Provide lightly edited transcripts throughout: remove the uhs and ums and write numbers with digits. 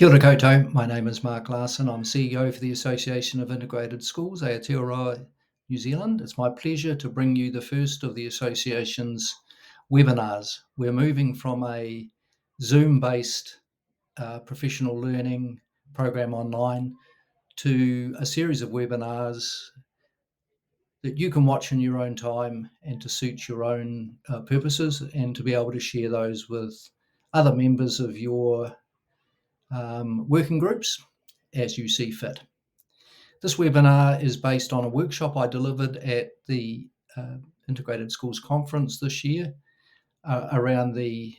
Kia ora koutou. My name is Mark Larson. I'm CEO for the Association of Integrated Schools, Aotearoa, New Zealand. It's my pleasure to bring you the first of the association's webinars. We're moving from a Zoom-based professional learning program online to a series of webinars that you can watch in your own time and to suit your own purposes, and to be able to share those with other members of your working groups as you see fit. This webinar is based on a workshop I delivered at the Integrated Schools Conference this year around the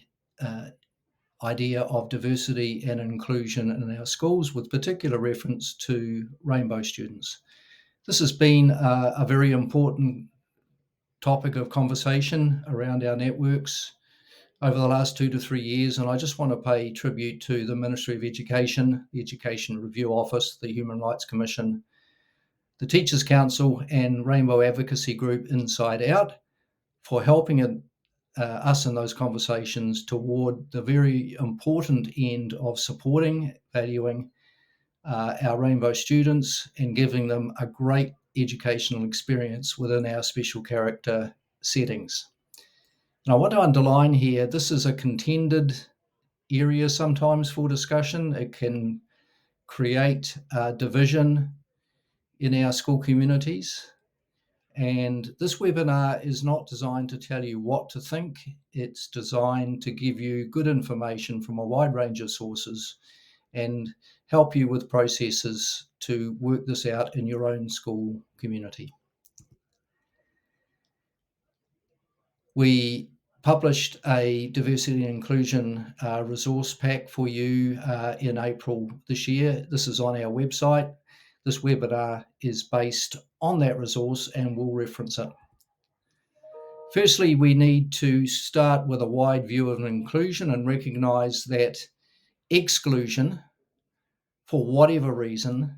idea of diversity and inclusion in our schools, with particular reference to rainbow students. This has been a very important topic of conversation around our networks over the last 2 to 3 years, and I just want to pay tribute to the Ministry of Education, the Education Review Office, the Human Rights Commission, the Teachers Council, and Rainbow Advocacy Group Inside Out for helping us in those conversations toward the very important end of supporting, valuing our rainbow students and giving them a great educational experience within our special character settings. And I want to underline here, this is a contended area sometimes for discussion. It can create division in our school communities. And this webinar is not designed to tell you what to think. It's designed to give you good information from a wide range of sources and help you with processes to work this out in your own school community. We published a diversity and inclusion resource pack for you in April this year. This is on our website. This webinar is based on that resource and we'll reference it. Firstly, we need to start with a wide view of inclusion and recognise that exclusion, for whatever reason,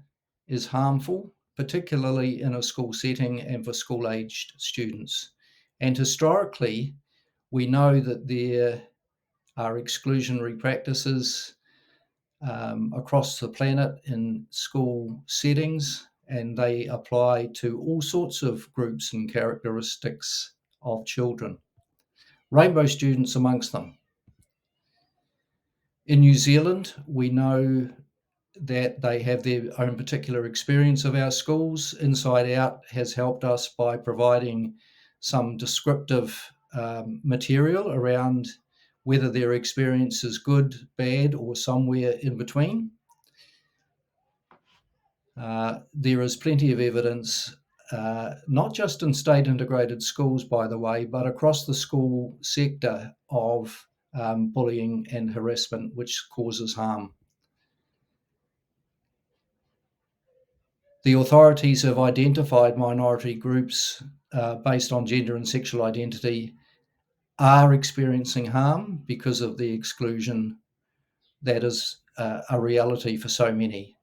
is harmful, particularly in a school setting and for school-aged students. And historically, we know that there are exclusionary practices across the planet in school settings, and they apply to all sorts of groups and characteristics of children, rainbow students amongst them. In New Zealand, we know that they have their own particular experience of our schools. Inside Out has helped us by providing some descriptive material around whether their experience is good, bad, or somewhere in between. There is plenty of evidence, not just in state integrated schools, by the way, but across the school sector of bullying and harassment, which causes harm. The authorities have identified minority groups based on gender and sexual identity are experiencing harm because of the exclusion that is a reality for so many.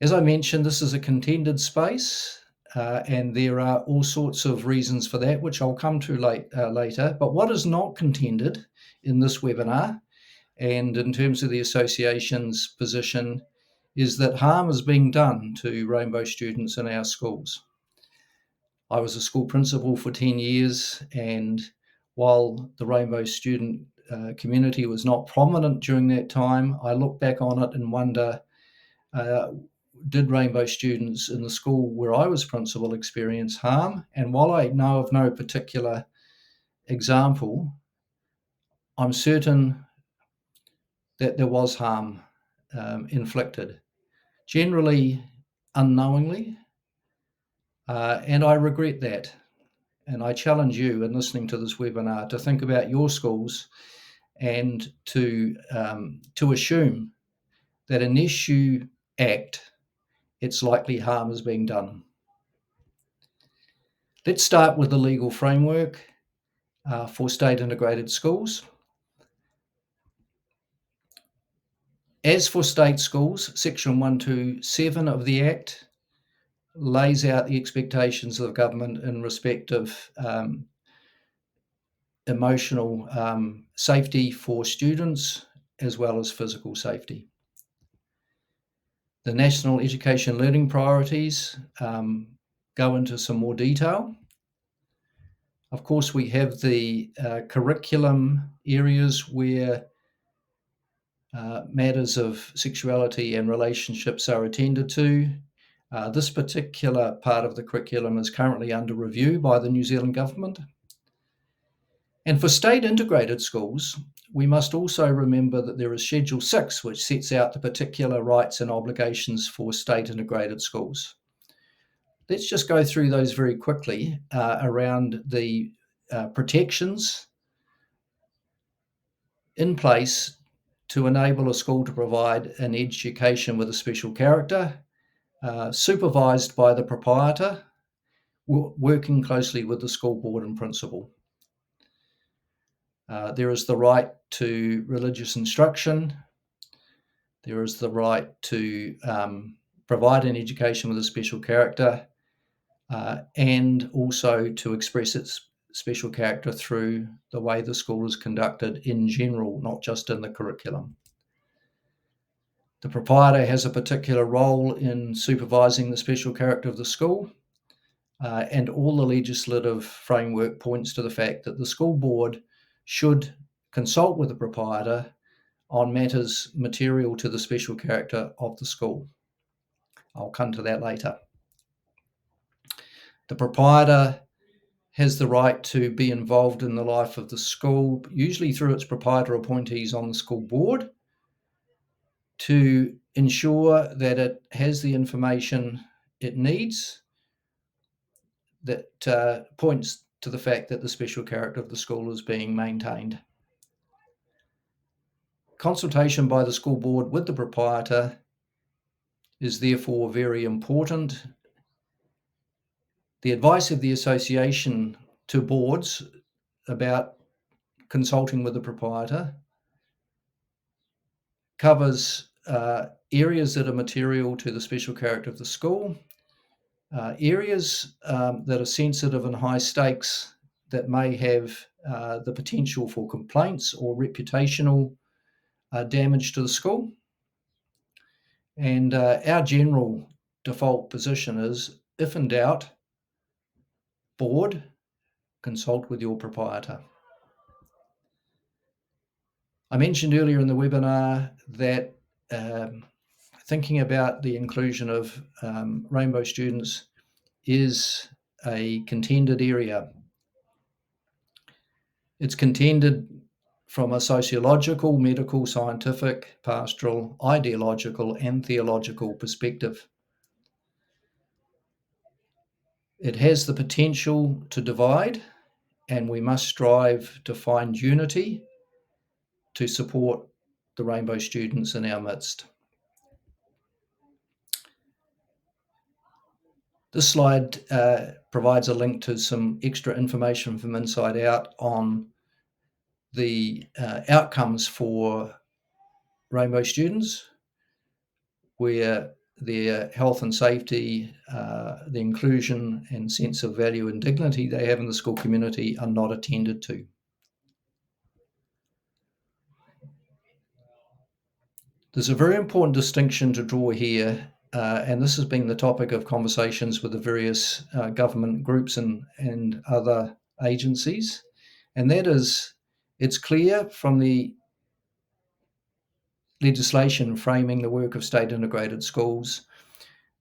As I mentioned, this is a contended space, and there are all sorts of reasons for that, which I'll come to later. But what is not contended in this webinar, and in terms of the association's position, is that harm is being done to rainbow students in our schools. I was a school principal for 10 years, and while the rainbow student community was not prominent during that time, I look back on it and wonder, did rainbow students in the school where I was principal experience harm? And while I know of no particular example, I'm certain that there was harm inflicted, generally unknowingly, and I regret that. And I challenge you in listening to this webinar to think about your schools and to assume that unless you act, it's likely harm is being done. Let's start with the legal framework for state integrated schools. As for state schools, Section 127 of the Act lays out the expectations of the government in respect of emotional safety for students as well as physical safety. The National Education Learning Priorities go into some more detail. Of course, we have the curriculum areas where matters of sexuality and relationships are attended to. This particular part of the curriculum is currently under review by the New Zealand government. And for state integrated schools, we must also remember that there is Schedule 6, which sets out the particular rights and obligations for state integrated schools. Let's just go through those very quickly around the protections in place to enable a school to provide an education with a special character, supervised by the proprietor, working closely with the school board and principal. There is the right to religious instruction. There is the right to provide an education with a special character, and also to express its special character through the way the school is conducted in general, not just in the curriculum. The proprietor has a particular role in supervising the special character of the school, and all the legislative framework points to the fact that the school board should consult with the proprietor on matters material to the special character of the school. I'll come to that later. The proprietor has the right to be involved in the life of the school, usually through its proprietor appointees on the school board, to ensure that it has the information it needs that points to the fact that the special character of the school is being maintained. Consultation by the school board with the proprietor is therefore very important. The advice of the association to boards about consulting with the proprietor covers areas that are material to the special character of the school, areas that are sensitive and high stakes that may have the potential for complaints or reputational damage to the school. And our general default position is, if in doubt, board, consult with your proprietor. I mentioned earlier in the webinar that thinking about the inclusion of rainbow students is a contended area. It's contended from a sociological, medical, scientific, pastoral, ideological, and theological perspective. It has the potential to divide, and we must strive to find unity to support the rainbow students in our midst. This slide provides a link to some extra information from Inside Out on the outcomes for rainbow students, where their health and safety, the inclusion and sense of value and dignity they have in the school community are not attended to. There's a very important distinction to draw here, and this has been the topic of conversations with the various government groups and other agencies, and that is, it's clear from the legislation framing the work of state integrated schools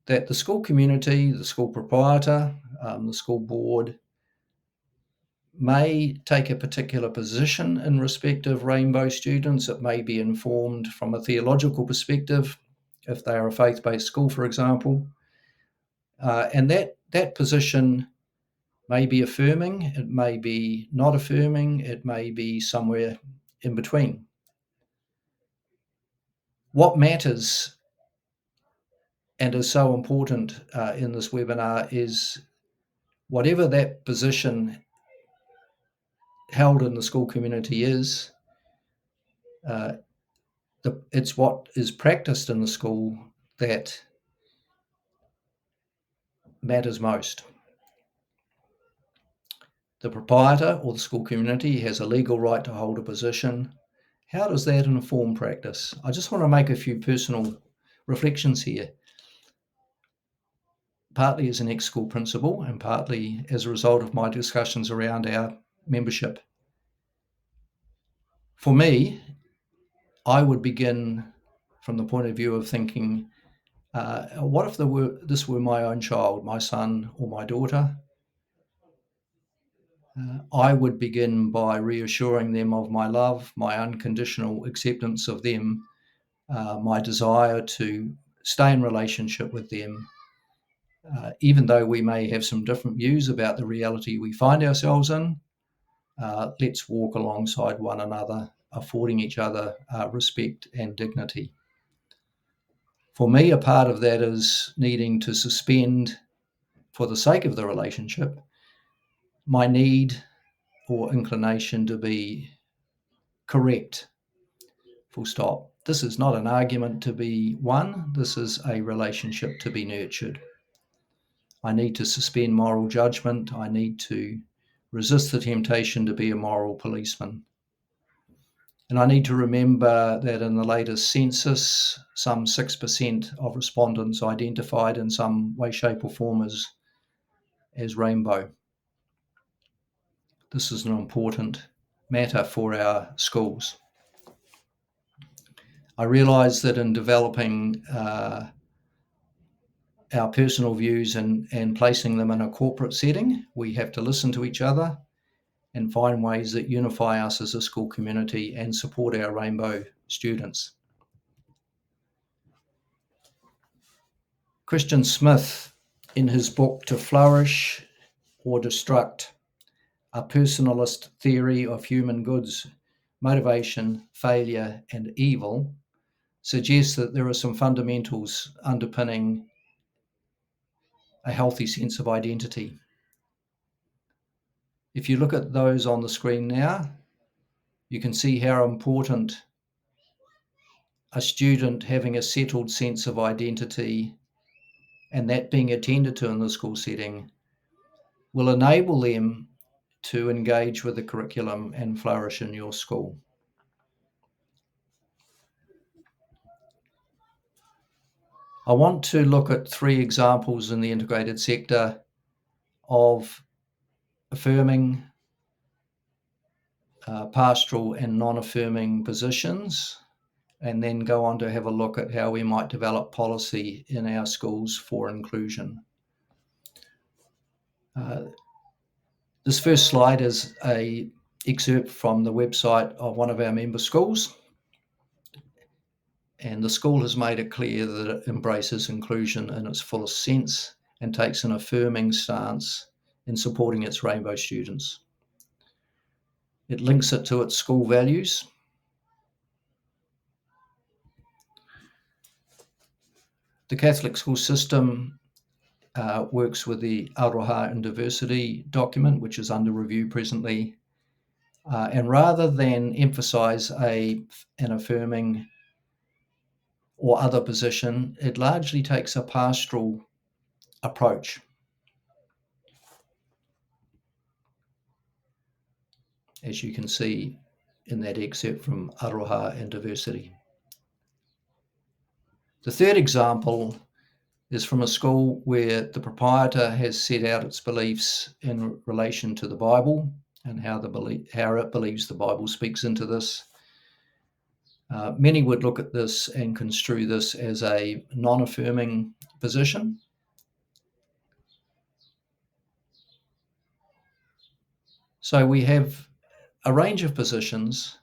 that the school community, the school proprietor, the school board may take a particular position in respect of rainbow students. It may be informed from a theological perspective, if they are a faith-based school, for example. And that position may be affirming, it may be not affirming, it may be somewhere in between. What matters and is so important in this webinar is whatever that position held in the school community is, it's what is practiced in the school that matters most. The proprietor or the school community has a legal right to hold a position, How does that inform practice? I just want to make a few personal reflections here, partly as an ex-school principal and partly as a result of my discussions around our membership. For me, I would begin from the point of view of thinking, what if this were my own child, my son or my daughter? I would begin by reassuring them of my love, my unconditional acceptance of them, my desire to stay in relationship with them, even though we may have some different views about the reality we find ourselves in. Let's walk alongside one another, affording each other respect and dignity. For me, a part of that is needing to suspend, for the sake of the relationship, my need or inclination to be correct, full stop. This is not an argument to be won. This is a relationship to be nurtured. I need to suspend moral judgment. I need to resist the temptation to be a moral policeman. And I need to remember that in the latest census, some 6% of respondents identified in some way, shape, or form as rainbow. This is an important matter for our schools. I realise that in developing our personal views and placing them in a corporate setting, we have to listen to each other and find ways that unify us as a school community and support our rainbow students. Christian Smith, in his book To Flourish or Destruct, A Personalist Theory of Human Goods, Motivation, Failure, and Evil, suggests that there are some fundamentals underpinning a healthy sense of identity. If you look at those on the screen now, you can see how important a student having a settled sense of identity and that being attended to in the school setting will enable them to engage with the curriculum and flourish in your school. I want to look at 3 examples in the integrated sector of affirming, pastoral and non-affirming positions, and then go on to have a look at how we might develop policy in our schools for inclusion. This first slide is an excerpt from the website of one of our member schools, and the school has made it clear that it embraces inclusion in its fullest sense and takes an affirming stance in supporting its rainbow students. It links it to its school values. The Catholic school system works with the Aroha in Diversity document, which is under review presently. And rather than emphasize an affirming or other position, it largely takes a pastoral approach. As you can see in that excerpt from Aroha and Diversity. The third example is from a school where the proprietor has set out its beliefs in relation to the Bible and how it believes the Bible speaks into this. Many would look at this and construe this as a non-affirming position. So we have a range of positions.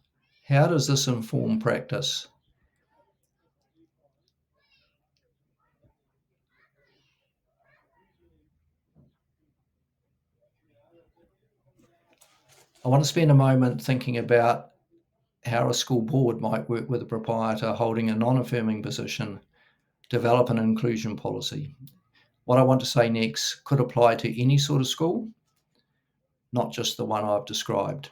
How does this inform practice? I want to spend a moment thinking about how a school board might work with a proprietor holding a non-affirming position, develop an inclusion policy. What I want to say next could apply to any sort of school, not just the one I've described.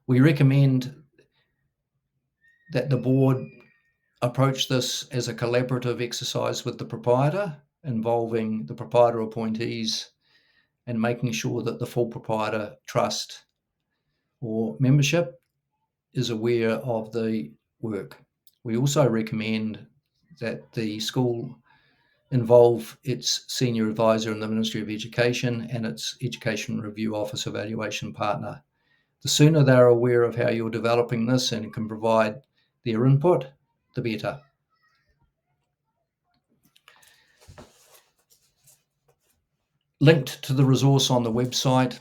We recommend that the board approach this as a collaborative exercise with the proprietor, involving the proprietor appointees and making sure that the full proprietor trust or membership is aware of the work. We also recommend that the school involve its senior advisor in the Ministry of Education and its Education Review Office evaluation partner. The sooner they're aware of how you're developing this and can provide their input, the better. Linked to the resource on the website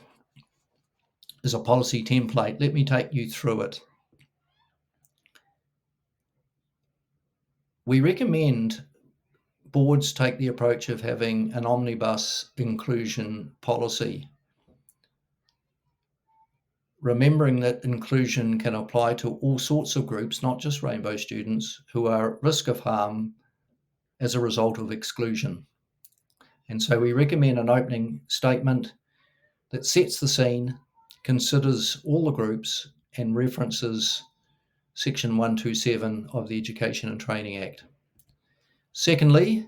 is a policy template. Let me take you through it. We recommend boards take the approach of having an omnibus inclusion policy, remembering that inclusion can apply to all sorts of groups, not just rainbow students, who are at risk of harm as a result of exclusion. And so we recommend an opening statement that sets the scene, considers all the groups, and references Section 127 of the Education and Training Act. Secondly,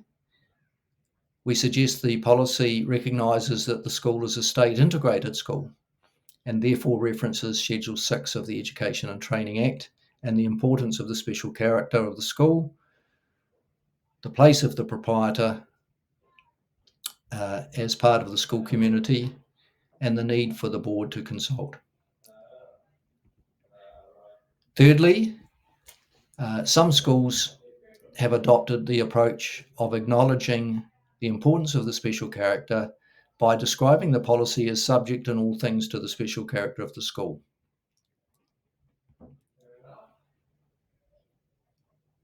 we suggest the policy recognises that the school is a state integrated school and therefore references Schedule 6 of the Education and Training Act and the importance of the special character of the school, the place of the proprietor as part of the school community, and the need for the board to consult. Thirdly, some schools have adopted the approach of acknowledging the importance of the special character by describing the policy as subject in all things to the special character of the school.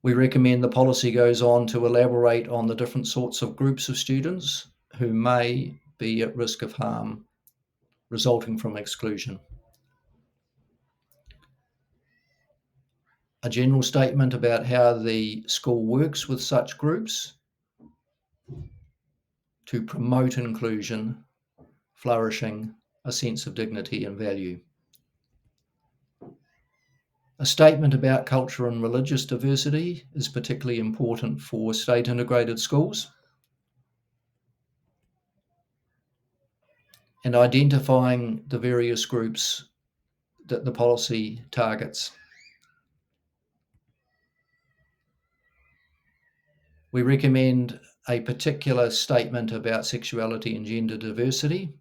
We recommend the policy goes on to elaborate on the different sorts of groups of students who may be at risk of harm resulting from exclusion. A general statement about how the school works with such groups to promote inclusion, flourishing, a sense of dignity and value. A statement about cultural and religious diversity is particularly important for state integrated schools. And identifying the various groups that the policy targets. We recommend a particular statement about sexuality and gender diversity.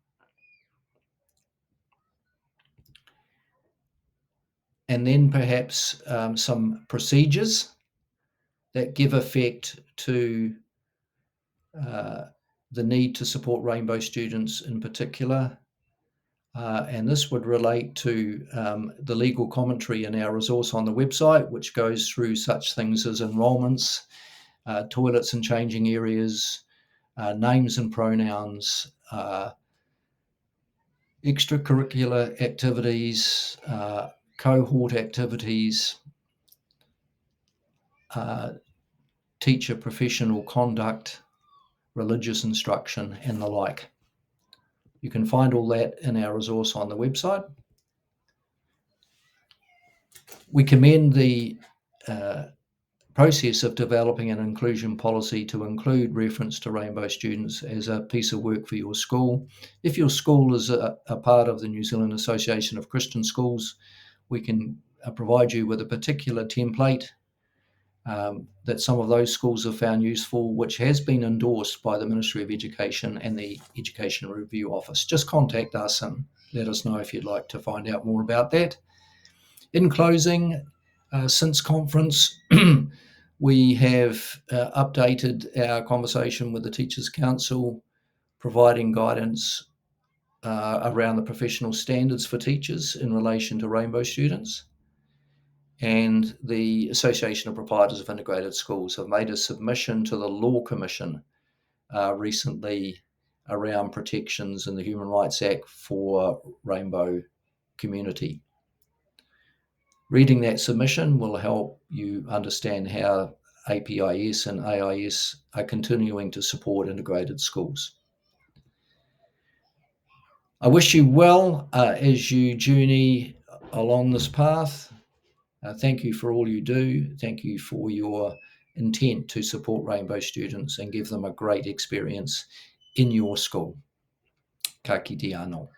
And then perhaps some procedures that give effect to the need to support rainbow students in particular. And this would relate to the legal commentary in our resource on the website, which goes through such things as enrolments, toilets and changing areas, names and pronouns, extracurricular activities, cohort activities, teacher professional conduct, religious instruction, and the like. You can find all that in our resource on the website. We commend the process of developing an inclusion policy to include reference to rainbow students as a piece of work for your school. If your school is a part of the New Zealand Association of Christian Schools, we can provide you with a particular template that some of those schools have found useful, which has been endorsed by the Ministry of Education and the Education Review Office. Just contact us and let us know if you'd like to find out more about that. In closing, since conference, we have updated our conversation with the Teachers' Council, providing guidance around the professional standards for teachers in relation to rainbow students. And the Association of Proprietors of Integrated Schools have made a submission to the Law Commission recently around protections in the Human Rights Act for rainbow community. Reading that submission will help you understand how APIS and AIS are continuing to support integrated schools. I wish you well as you journey along this path. Thank you for all you do. Thank you for your intent to support rainbow students and give them a great experience in your school. Ka kite anō.